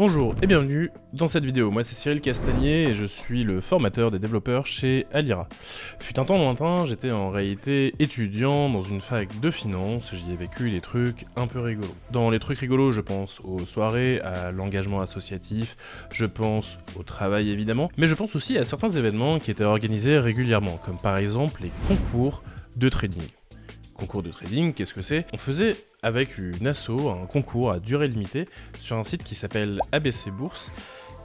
Bonjour et bienvenue dans cette vidéo, moi c'est Cyril Castagnier et je suis le formateur des développeurs chez Alira. Fut un temps lointain, j'étais en réalité étudiant dans une fac de finance, j'y ai vécu des trucs un peu rigolos. Dans les trucs rigolos, je pense aux soirées, à l'engagement associatif, je pense au travail évidemment, mais je pense aussi à certains événements qui étaient organisés régulièrement, comme par exemple les concours de trading. Concours de trading, qu'est-ce que c'est? On faisait avec une asso un concours à durée limitée sur un site qui s'appelle ABC Bourse,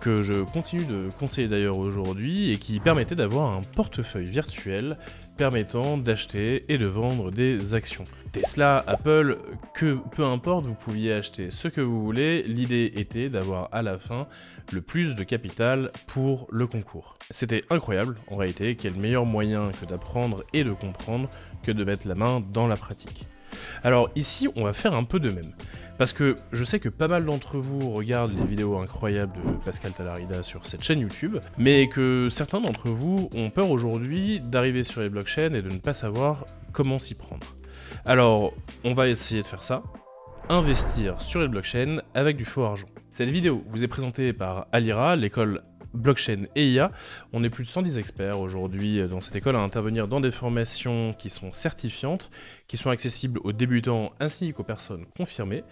que je continue de conseiller d'ailleurs aujourd'hui et qui permettait d'avoir un portefeuille virtuel permettant d'acheter et de vendre des actions. Tesla, Apple, que peu importe, vous pouviez acheter ce que vous voulez, l'idée était d'avoir à la fin le plus de capital pour le concours. C'était incroyable en réalité, quel meilleur moyen que d'apprendre et de comprendre que de mettre la main dans la pratique. Alors ici, on va faire un peu de même. Parce que je sais que pas mal d'entre vous regardent les vidéos incroyables de Pascal Talarida sur cette chaîne YouTube, mais que certains d'entre vous ont peur aujourd'hui d'arriver sur les blockchains et de ne pas savoir comment s'y prendre. Alors, on va essayer de faire ça. Investir sur les blockchains avec du faux argent. Cette vidéo vous est présentée par Alira, l'école blockchain et IA. On est plus de 110 experts aujourd'hui dans cette école à intervenir dans des formations qui sont certifiantes, qui sont accessibles aux débutants ainsi qu'aux personnes confirmées.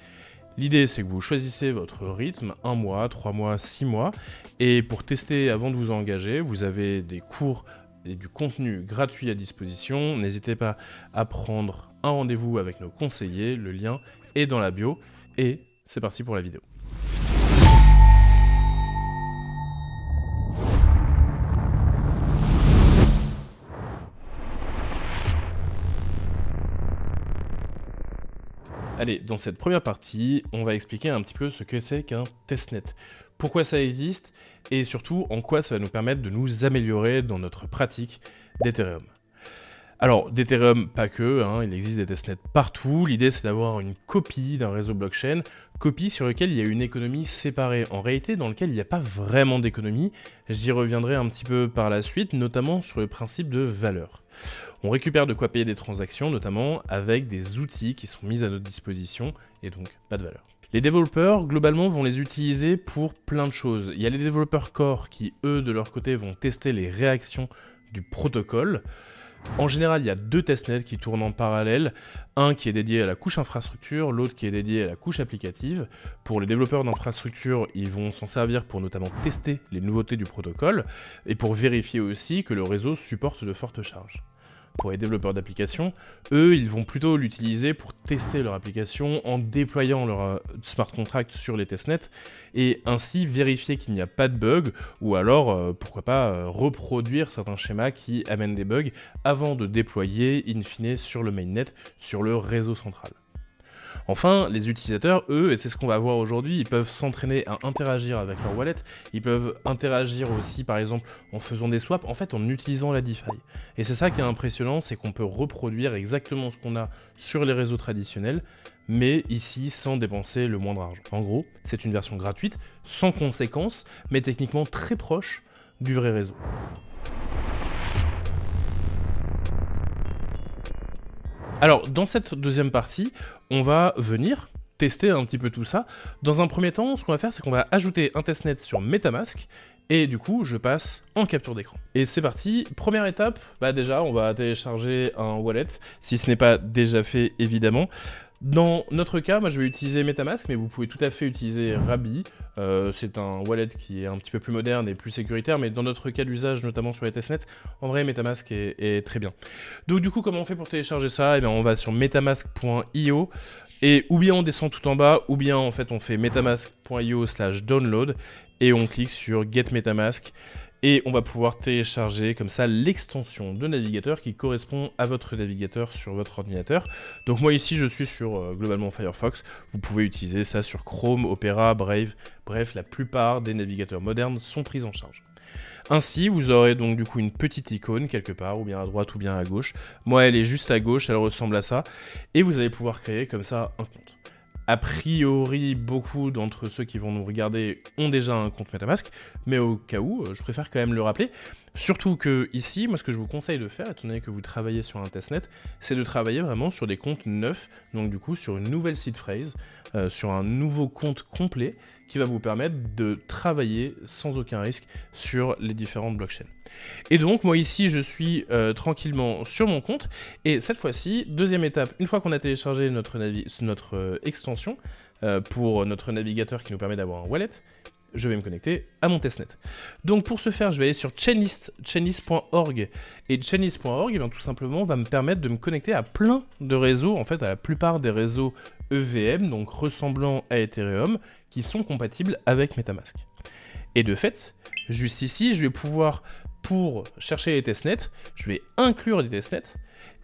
L'idée, c'est que vous choisissez votre rythme, 1 mois, 3 mois, 6 mois, et pour tester avant de vous engager, vous avez des cours et du contenu gratuit à disposition. N'hésitez pas à prendre un rendez-vous avec nos conseillers, le lien est dans la bio, et c'est parti pour la vidéo. Allez, dans cette première partie, on va expliquer un petit peu ce que c'est qu'un testnet, pourquoi ça existe, et surtout en quoi ça va nous permettre de nous améliorer dans notre pratique d'Ethereum. Alors, d'Ethereum, pas que, il existe des testnets partout. L'idée, c'est d'avoir une copie d'un réseau blockchain, copie sur lequel il y a une économie séparée. En réalité, dans lequel il n'y a pas vraiment d'économie. J'y reviendrai un petit peu par la suite, notamment sur le principe de valeur. On récupère de quoi payer des transactions, notamment avec des outils qui sont mis à notre disposition, et donc pas de valeur. Les développeurs, globalement, vont les utiliser pour plein de choses. Il y a les développeurs core qui, eux, de leur côté, vont tester les réactions du protocole. En général, il y a 2 testnets qui tournent en parallèle, un qui est dédié à la couche infrastructure, l'autre qui est dédié à la couche applicative. Pour les développeurs d'infrastructure, ils vont s'en servir pour notamment tester les nouveautés du protocole et pour vérifier aussi que le réseau supporte de fortes charges. Pour les développeurs d'applications, eux, ils vont plutôt l'utiliser pour tester leur application en déployant leur smart contract sur les testnets et ainsi vérifier qu'il n'y a pas de bugs ou alors, pourquoi pas, reproduire certains schémas qui amènent des bugs avant de déployer in fine sur le mainnet, sur le réseau central. Enfin, les utilisateurs, eux, et c'est ce qu'on va voir aujourd'hui, ils peuvent s'entraîner à interagir avec leur wallet, ils peuvent interagir aussi par exemple en faisant des swaps, en fait en utilisant la DeFi. Et c'est ça qui est impressionnant, c'est qu'on peut reproduire exactement ce qu'on a sur les réseaux traditionnels, mais ici sans dépenser le moindre argent. En gros, c'est une version gratuite, sans conséquences, mais techniquement très proche du vrai réseau. Alors, dans cette deuxième partie, on va venir tester un petit peu tout ça. Dans un premier temps, ce qu'on va faire, c'est qu'on va ajouter un testnet sur MetaMask, et du coup, je passe en capture d'écran. Et c'est parti, première étape, déjà, on va télécharger un wallet, si ce n'est pas déjà fait, évidemment. Dans notre cas, moi je vais utiliser MetaMask, mais vous pouvez tout à fait utiliser Rabby. C'est un wallet qui est un petit peu plus moderne et plus sécuritaire, mais dans notre cas d'usage, notamment sur les testnets, en vrai MetaMask est très bien. Donc du coup, comment on fait pour télécharger ça? On va sur metamask.io et ou bien on descend tout en bas, ou bien en fait on fait metamask.io/download et on clique sur Get MetaMask. Et on va pouvoir télécharger comme ça l'extension de navigateur qui correspond à votre navigateur sur votre ordinateur. Donc moi ici je suis sur globalement Firefox, vous pouvez utiliser ça sur Chrome, Opera, Brave, bref la plupart des navigateurs modernes sont pris en charge. Ainsi vous aurez donc du coup une petite icône quelque part, ou bien à droite ou bien à gauche. Moi elle est juste à gauche, elle ressemble à ça, et vous allez pouvoir créer comme ça un compte. A priori, beaucoup d'entre ceux qui vont nous regarder ont déjà un compte MetaMask, mais au cas où, je préfère quand même le rappeler. Surtout que ici, moi ce que je vous conseille de faire, étant donné que vous travaillez sur un testnet, c'est de travailler vraiment sur des comptes neufs, donc du coup sur une nouvelle seed phrase, sur un nouveau compte complet, qui va vous permettre de travailler sans aucun risque sur les différentes blockchains. Et donc moi ici je suis tranquillement sur mon compte, et cette fois-ci, deuxième étape, une fois qu'on a téléchargé notre extension pour notre navigateur qui nous permet d'avoir un wallet, je vais me connecter à mon testnet. Donc pour ce faire, je vais aller sur chainlist.org, et chainlist.org, eh bien, tout simplement, va me permettre de me connecter à plein de réseaux, en fait à la plupart des réseaux EVM, donc ressemblant à Ethereum, qui sont compatibles avec MetaMask. Et de fait, juste ici, je vais pouvoir, pour chercher les testnets, je vais inclure les testnets,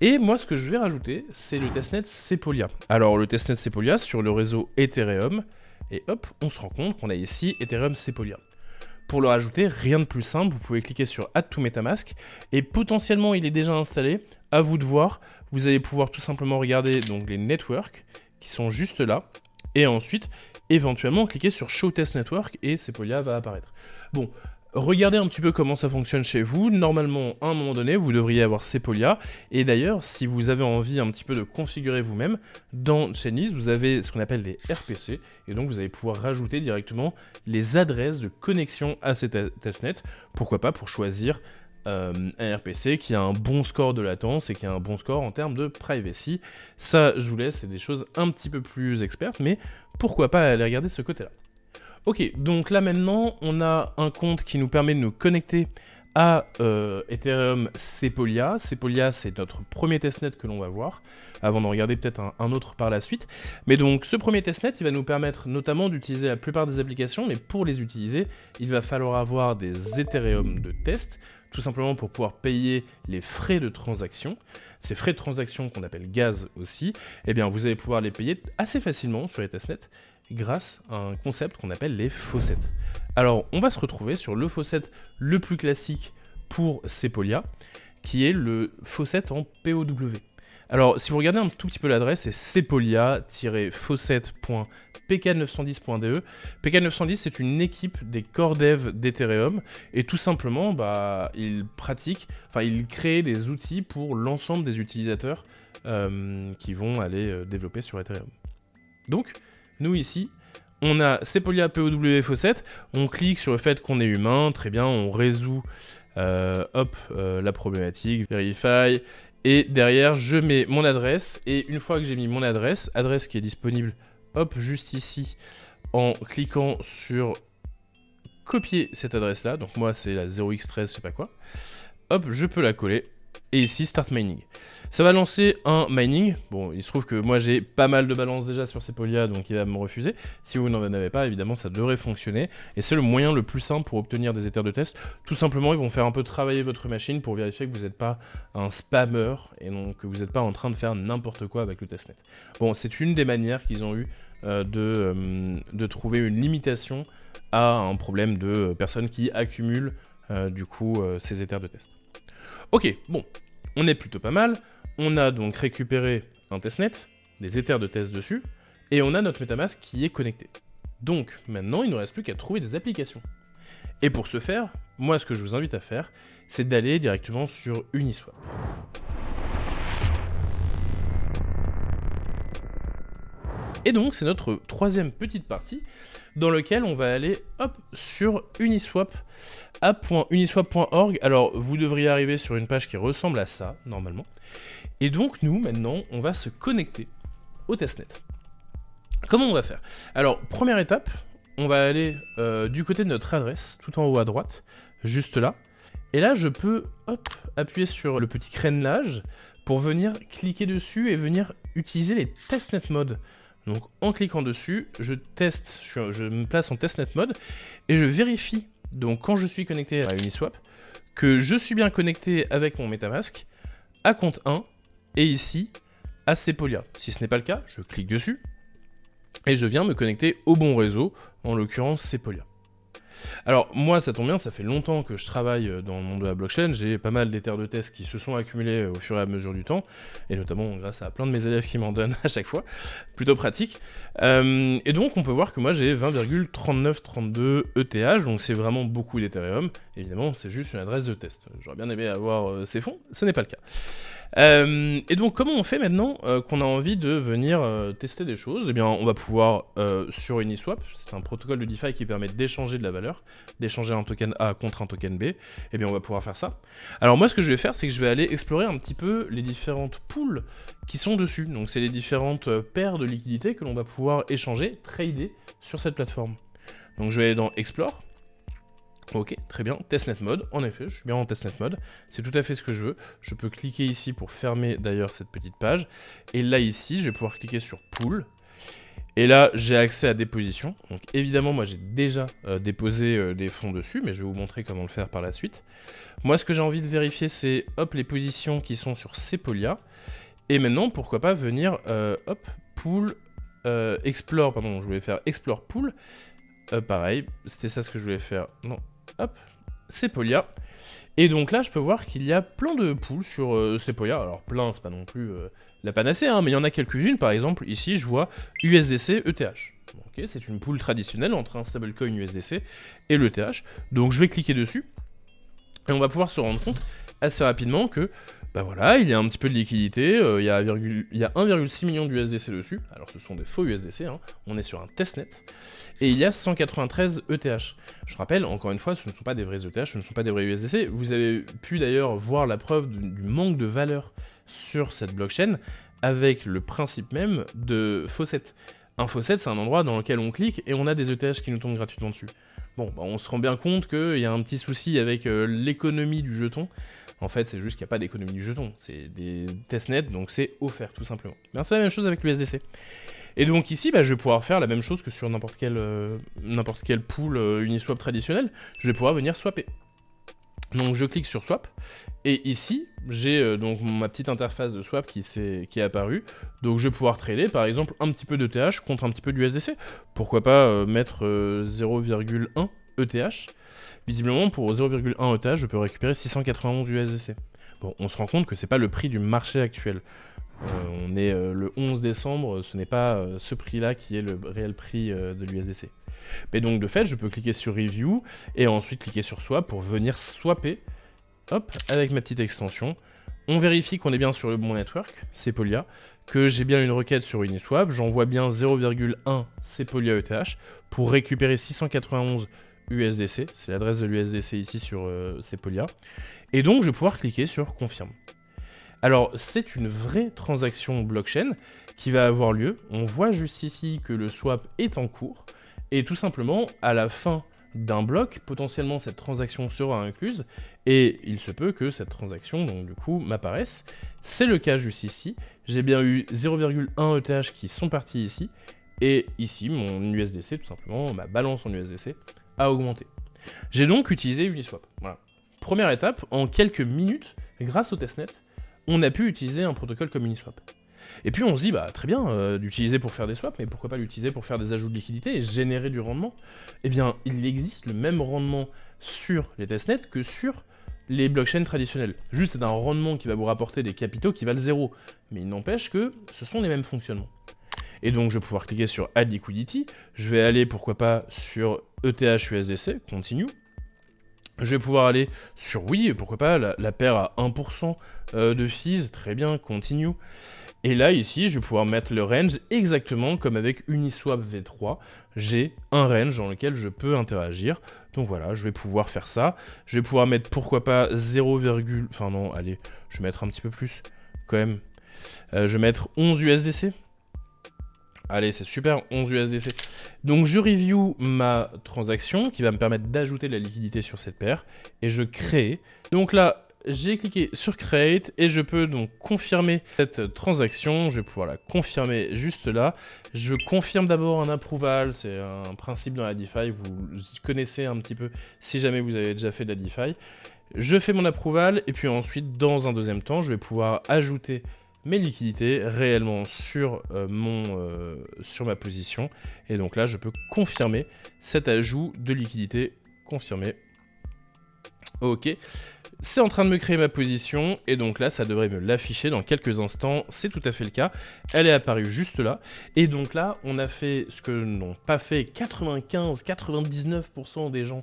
et moi ce que je vais rajouter, c'est le testnet Sepolia. Alors le testnet Sepolia sur le réseau Ethereum, et hop, on se rend compte qu'on a ici Ethereum Sepolia. Pour le rajouter, rien de plus simple, vous pouvez cliquer sur Add to MetaMask, et potentiellement il est déjà installé, à vous de voir. Vous allez pouvoir tout simplement regarder donc les networks qui sont juste là, et ensuite éventuellement cliquer sur Show Test Network, et Sepolia va apparaître. Bon, regardez un petit peu comment ça fonctionne chez vous. Normalement, à un moment donné, vous devriez avoir Sepolia. Et d'ailleurs, si vous avez envie un petit peu de configurer vous-même, dans Chainlist, vous avez ce qu'on appelle des RPC. Et donc, vous allez pouvoir rajouter directement les adresses de connexion à ces testnets. Pourquoi pas pour choisir un RPC qui a un bon score de latence et qui a un bon score en termes de privacy. Ça, je vous laisse, c'est des choses un petit peu plus expertes, mais pourquoi pas aller regarder ce côté-là. Ok, donc là maintenant, on a un compte qui nous permet de nous connecter à Ethereum Sepolia. Sepolia, c'est notre premier testnet que l'on va voir, avant d'en regarder peut-être un autre par la suite. Mais donc, ce premier testnet, il va nous permettre notamment d'utiliser la plupart des applications, mais pour les utiliser, il va falloir avoir des Ethereum de test, tout simplement pour pouvoir payer les frais de transaction. Ces frais de transaction qu'on appelle gaz aussi, eh bien, vous allez pouvoir les payer assez facilement sur les testnets, grâce à un concept qu'on appelle les faucets. Alors, on va se retrouver sur le faucet le plus classique pour Sepolia, qui est le faucet en POW. Alors, si vous regardez un tout petit peu l'adresse, c'est sepolia-faucet.pk910.de. PK910, c'est une équipe des core devs d'Ethereum, et tout simplement, ils créent des outils pour l'ensemble des utilisateurs qui vont aller développer sur Ethereum. Donc, nous ici, on a Sepolia POW Faucet, on clique sur le fait qu'on est humain, très bien, on résout la problématique, verify, et derrière je mets mon adresse, et une fois que j'ai mis mon adresse qui est disponible, juste ici, en cliquant sur copier cette adresse là, donc moi c'est la 0x13, je sais pas quoi, je peux la coller, et ici Start Mining. Ça va lancer un mining. Bon, il se trouve que moi j'ai pas mal de balance déjà sur Sepolia, donc il va me refuser. Si vous n'en avez pas, évidemment ça devrait fonctionner, et c'est le moyen le plus simple pour obtenir des ethers de test. Tout simplement, ils vont faire un peu travailler votre machine pour vérifier que vous n'êtes pas un spammer, et donc que vous n'êtes pas en train de faire n'importe quoi avec le testnet. Bon, c'est une des manières qu'ils ont eu de trouver une limitation à un problème de personnes qui accumulent ces ethers de test. Ok, bon, on est plutôt pas mal. On a donc récupéré un testnet, des ethers de test dessus, et on a notre MetaMask qui est connecté. Donc maintenant, il ne nous reste plus qu'à trouver des applications. Et pour ce faire, moi ce que je vous invite à faire, c'est d'aller directement sur Uniswap. Et donc c'est notre troisième petite partie dans laquelle on va aller sur Uniswap à .uniswap.org. Alors vous devriez arriver sur une page qui ressemble à ça normalement. Et donc nous maintenant on va se connecter au testnet. Comment on va faire? Alors première étape, on va aller du côté de notre adresse, tout en haut à droite, juste là. Et là je peux appuyer sur le petit crénelage pour venir cliquer dessus et venir utiliser les testnet mode. Donc en cliquant dessus, je me place en testnet mode et je vérifie, donc quand je suis connecté à Uniswap, que je suis bien connecté avec mon MetaMask à compte 1 et ici à Sepolia. Si ce n'est pas le cas, je clique dessus et je viens me connecter au bon réseau, en l'occurrence Sepolia. Alors moi ça tombe bien, ça fait longtemps que je travaille dans le monde de la blockchain, j'ai pas mal d'ethers de test qui se sont accumulés au fur et à mesure du temps, et notamment grâce à plein de mes élèves qui m'en donnent à chaque fois, plutôt pratique. Et donc on peut voir que moi j'ai 20,3932 ETH, donc c'est vraiment beaucoup d'Ethereum, évidemment c'est juste une adresse de test. J'aurais bien aimé avoir ces fonds, ce n'est pas le cas. Et donc, comment on fait maintenant qu'on a envie de venir tester des choses? Eh bien, on va pouvoir, sur Uniswap, c'est un protocole de DeFi qui permet d'échanger de la valeur, d'échanger un token A contre un token B, eh bien, on va pouvoir faire ça. Alors, moi, ce que je vais faire, c'est que je vais aller explorer un petit peu les différentes pools qui sont dessus. Donc, c'est les différentes paires de liquidités que l'on va pouvoir échanger, trader sur cette plateforme. Donc, je vais aller dans Explore. Ok, très bien, testnet mode, en effet, je suis bien en testnet mode, c'est tout à fait ce que je veux. Je peux cliquer ici pour fermer d'ailleurs cette petite page, et là ici, je vais pouvoir cliquer sur pool, et là j'ai accès à des positions. Donc évidemment, moi j'ai déjà déposé des fonds dessus, mais je vais vous montrer comment le faire par la suite. Moi ce que j'ai envie de vérifier, c'est hop, les positions qui sont sur Sepolia, et maintenant pourquoi pas venir, hop, pool, explore, pardon, je voulais faire explore pool, pareil, c'était ça ce que je voulais faire, non. Hop, Sepolia. Et donc là, je peux voir qu'il y a plein de pools sur Sepolia. Alors plein, c'est pas non plus la panacée, hein, mais il y en a quelques-unes. Par exemple, ici, je vois USDC ETH. Ok, c'est une pool traditionnelle entre un stablecoin USDC et l'ETH. Donc je vais cliquer dessus. Et on va pouvoir se rendre compte assez rapidement que, bah voilà, il y a un petit peu de liquidité, il y a 1,6 million d'USDC dessus, alors ce sont des faux USDC, hein, on est sur un testnet, et il y a 193 ETH. Je rappelle, encore une fois, ce ne sont pas des vrais ETH, ce ne sont pas des vrais USDC, vous avez pu d'ailleurs voir la preuve du manque de valeur sur cette blockchain avec le principe même de faucet. Un faucet, c'est un endroit dans lequel on clique et on a des ETH qui nous tombent gratuitement dessus. Bon, bah on se rend bien compte qu'il y a un petit souci avec l'économie du jeton. En fait, c'est juste qu'il n'y a pas d'économie du jeton. C'est des testnets, donc c'est offert, tout simplement. Mais c'est la même chose avec l'USDC. Et donc ici, bah, je vais pouvoir faire la même chose que sur n'importe quel pool Uniswap traditionnel. Je vais pouvoir venir swapper. Donc je clique sur Swap, et ici, j'ai donc ma petite interface de swap qui est apparue. Donc je vais pouvoir trader, par exemple, un petit peu d'ETH contre un petit peu d'USDC. Pourquoi pas mettre 0,1 ETH. Visiblement, pour 0,1 ETH, je peux récupérer 691 USDC. Bon, on se rend compte que c'est pas le prix du marché actuel. On est le 11 décembre, ce n'est pas ce prix-là qui est le réel prix de l'USDC. Mais donc de fait, je peux cliquer sur Review et ensuite cliquer sur Swap pour venir swapper, hop, avec ma petite extension. On vérifie qu'on est bien sur le bon network, Sepolia, que j'ai bien une requête sur Uniswap, j'envoie bien 0,1 Sepolia ETH pour récupérer 691 USDC, c'est l'adresse de l'USDC ici sur Sepolia, et donc je vais pouvoir cliquer sur Confirme. Alors, c'est une vraie transaction blockchain qui va avoir lieu. On voit juste ici que le swap est en cours. Et tout simplement, à la fin d'un bloc, potentiellement cette transaction sera incluse. Et il se peut que cette transaction, donc du coup, m'apparaisse. C'est le cas juste ici. J'ai bien eu 0,1 ETH qui sont partis ici. Et ici, mon USDC, tout simplement, ma balance en USDC a augmenté. J'ai donc utilisé Uniswap. Voilà. Première étape, en quelques minutes, grâce au testnet, on a pu utiliser un protocole comme Uniswap. Et puis on se dit, bah très bien, d'utiliser pour faire des swaps, mais pourquoi pas l'utiliser pour faire des ajouts de liquidité et générer du rendement? Eh bien, il existe le même rendement sur les testnets que sur les blockchains traditionnelles. Juste, c'est un rendement qui va vous rapporter des capitaux qui valent 0. Mais il n'empêche que ce sont les mêmes fonctionnements. Et donc, je vais pouvoir cliquer sur Add Liquidity. Je vais aller, pourquoi pas, sur ETH USDC, Continue. Je vais pouvoir aller sur, oui, pourquoi pas, la paire à 1% de fees, très bien, Continue. Et là, ici, je vais pouvoir mettre le range exactement comme avec Uniswap V3. J'ai un range dans lequel je peux interagir. Donc voilà, je vais pouvoir faire ça. Je vais pouvoir mettre, pourquoi pas, 0, enfin non, allez, je vais mettre un petit peu plus, quand même. Je vais mettre 11 USDC. Allez, c'est super, 11 USDC. Donc je review ma transaction qui va me permettre d'ajouter de la liquidité sur cette paire. Et je crée. Donc là, j'ai cliqué sur Create et je peux donc confirmer cette transaction. Je vais pouvoir la confirmer juste là. Je confirme d'abord un approval. C'est un principe dans la DeFi. Vous connaissez un petit peu si jamais vous avez déjà fait de la DeFi. Je fais mon approval et puis ensuite, dans un deuxième temps, je vais pouvoir ajouter mes liquidités réellement sur, sur ma position. Et donc là, je peux confirmer cet ajout de liquidité. Confirmer. Ok. C'est en train de me créer ma position, et donc là, ça devrait me l'afficher dans quelques instants. C'est tout à fait le cas. Elle est apparue juste là. Et donc là, on a fait ce que n'ont pas fait 95-99% des gens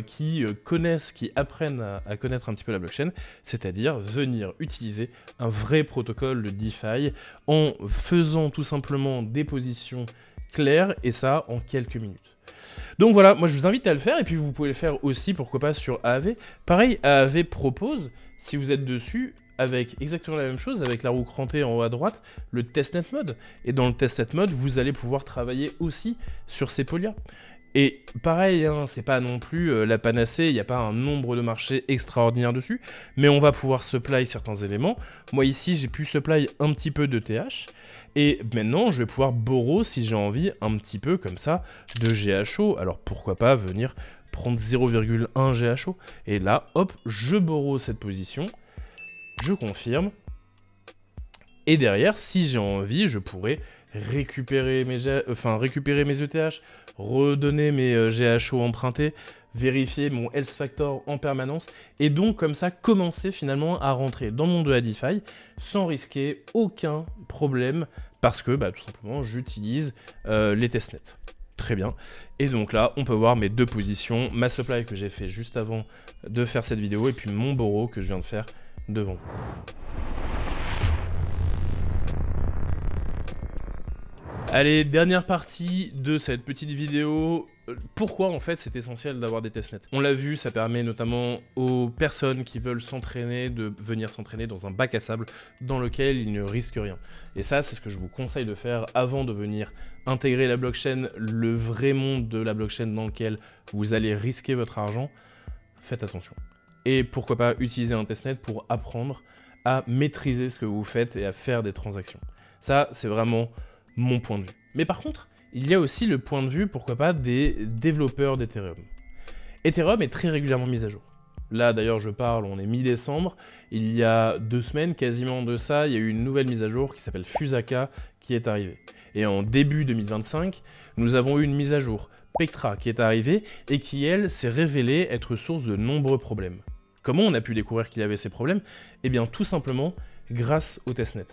qui connaissent, qui apprennent à connaître un petit peu la blockchain, c'est-à-dire venir utiliser un vrai protocole de DeFi en faisant tout simplement des positions claires, et ça en quelques minutes. Donc voilà, moi je vous invite à le faire, et puis vous pouvez le faire aussi, pourquoi pas, sur Aave. Pareil, Aave propose, si vous êtes dessus, avec exactement la même chose, avec la roue crantée en haut à droite, le testnet mode. Et dans le testnet mode, vous allez pouvoir travailler aussi sur Sepolia. Et pareil, hein, c'est pas non plus la panacée, il n'y a pas un nombre de marchés extraordinaire dessus, mais on va pouvoir supply certains éléments. Moi ici, j'ai pu supply un petit peu de TH, et maintenant je vais pouvoir borrow, si j'ai envie, un petit peu comme ça, de GHO. Alors pourquoi pas venir prendre 0,1 GHO. Et là, hop, je borrow cette position, je confirme, et derrière, si j'ai envie, je pourrais récupérer mes ETH, redonner mes GHO empruntés, vérifier mon else factor en permanence, et donc comme ça commencer finalement à rentrer dans le monde de la DeFi sans risquer aucun problème, parce que tout simplement j'utilise les testnets. Très bien. Et donc là, on peut voir mes deux positions, ma supply que j'ai fait juste avant de faire cette vidéo, et puis mon borrow que je viens de faire devant vous. Allez, dernière partie de cette petite vidéo. Pourquoi en fait c'est essentiel d'avoir des testnets? On l'a vu, ça permet notamment aux personnes qui veulent s'entraîner de venir s'entraîner dans un bac à sable dans lequel ils ne risquent rien. Et ça, c'est ce que je vous conseille de faire avant de venir intégrer la blockchain, le vrai monde de la blockchain dans lequel vous allez risquer votre argent. Faites attention. Et pourquoi pas utiliser un testnet pour apprendre à maîtriser ce que vous faites et à faire des transactions. Ça, c'est vraiment mon point de vue. Mais par contre, il y a aussi le point de vue, pourquoi pas, des développeurs d'Ethereum. Ethereum est très régulièrement mis à jour. Là, d'ailleurs, je parle, on est mi-décembre. Il y a 2 semaines, quasiment de ça, il y a eu une nouvelle mise à jour qui s'appelle Fusaka qui est arrivée. Et en début 2025, nous avons eu une mise à jour Pectra qui est arrivée et qui, elle, s'est révélée être source de nombreux problèmes. Comment on a pu découvrir qu'il y avait ces problèmes? Eh bien, tout simplement grâce au testnet.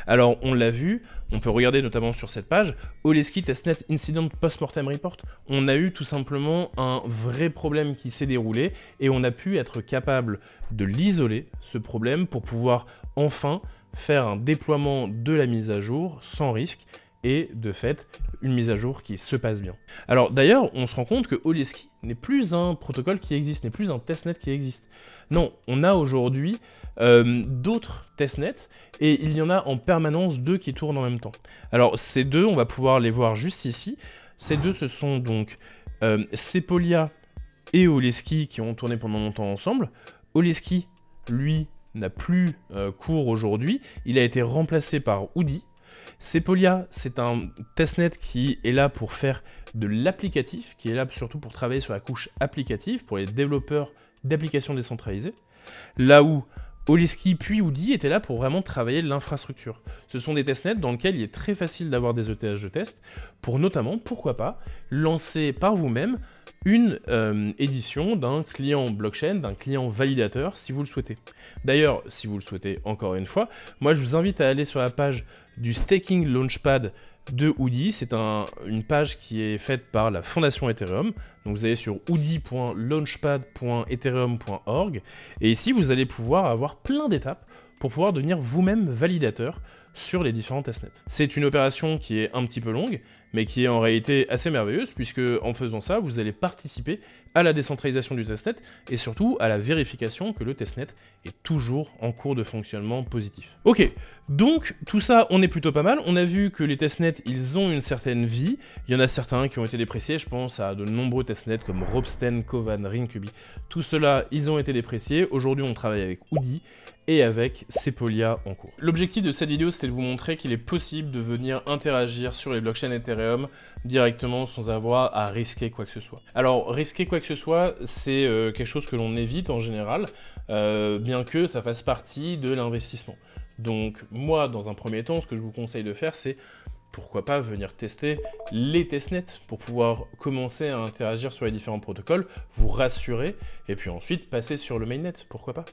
Alors, on l'a vu, on peut regarder notamment sur cette page, Oleski Testnet Incident Postmortem Report. On a eu tout simplement un vrai problème qui s'est déroulé et on a pu être capable de l'isoler, ce problème, pour pouvoir enfin faire un déploiement de la mise à jour sans risque et de fait, une mise à jour qui se passe bien. Alors d'ailleurs, on se rend compte que Oleski n'est plus un protocole qui existe, n'est plus un testnet qui existe. Non, on a aujourd'hui d'autres testnets, et il y en a en permanence 2 qui tournent en même temps. Alors ces 2, on va pouvoir les voir juste ici. Ces 2, ce sont donc Sepolia et Oleski qui ont tourné pendant longtemps ensemble. Oleski, lui, n'a plus cours aujourd'hui. Il a été remplacé par Oudi. Sepolia, c'est un testnet qui est là pour faire de l'applicatif, qui est là surtout pour travailler sur la couche applicative, pour les développeurs d'applications décentralisées. Là où Oleski puis Oudi étaient là pour vraiment travailler l'infrastructure. Ce sont des testnets dans lesquels il est très facile d'avoir des ETH de test pour notamment, pourquoi pas, lancer par vous-même une édition d'un client blockchain, d'un client validateur si vous le souhaitez. D'ailleurs, si vous le souhaitez encore une fois, moi je vous invite à aller sur la page du Staking Launchpad de Oudi. C'est une page qui est faite par la fondation Ethereum. Donc vous allez sur oudi.launchpad.ethereum.org et ici vous allez pouvoir avoir plein d'étapes pour pouvoir devenir vous-même validateur sur les différents testnets. C'est une opération qui est un petit peu longue, mais qui est en réalité assez merveilleuse, puisque en faisant ça, vous allez participer à la décentralisation du testnet, et surtout à la vérification que le testnet est toujours en cours de fonctionnement positif. Ok, donc tout ça, on est plutôt pas mal. On a vu que les testnets, ils ont une certaine vie. Il y en a certains qui ont été dépréciés, je pense à de nombreux testnets comme Ropsten, Kovan, Rinkubi. Tout cela, ils ont été dépréciés. Aujourd'hui, on travaille avec Oudi et avec Sepolia en cours. L'objectif de cette vidéo, c'était de vous montrer qu'il est possible de venir interagir sur les blockchains Ethereum directement sans avoir à risquer quoi que ce soit. Alors, risquer quoi que ce soit, c'est quelque chose que l'on évite en général, bien que ça fasse partie de l'investissement. Donc, moi, dans un premier temps, ce que je vous conseille de faire, c'est pourquoi pas venir tester les testnets pour pouvoir commencer à interagir sur les différents protocoles, vous rassurer, et puis ensuite passer sur le mainnet, pourquoi pas.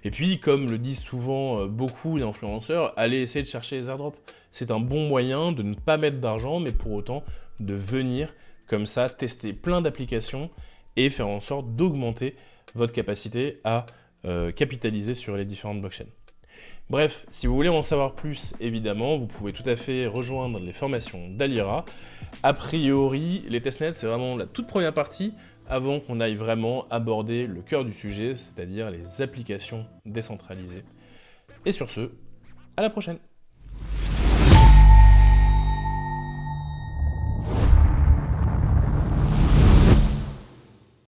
Et puis, comme le disent souvent beaucoup d'influenceurs, allez essayer de chercher les airdrops. C'est un bon moyen de ne pas mettre d'argent, mais pour autant de venir comme ça tester plein d'applications et faire en sorte d'augmenter votre capacité à capitaliser sur les différentes blockchains. Bref, si vous voulez en savoir plus, évidemment, vous pouvez tout à fait rejoindre les formations d'Alira. A priori, les testnets, c'est vraiment la toute première partie avant qu'on aille vraiment aborder le cœur du sujet, c'est-à-dire les applications décentralisées. Et sur ce, à la prochaine!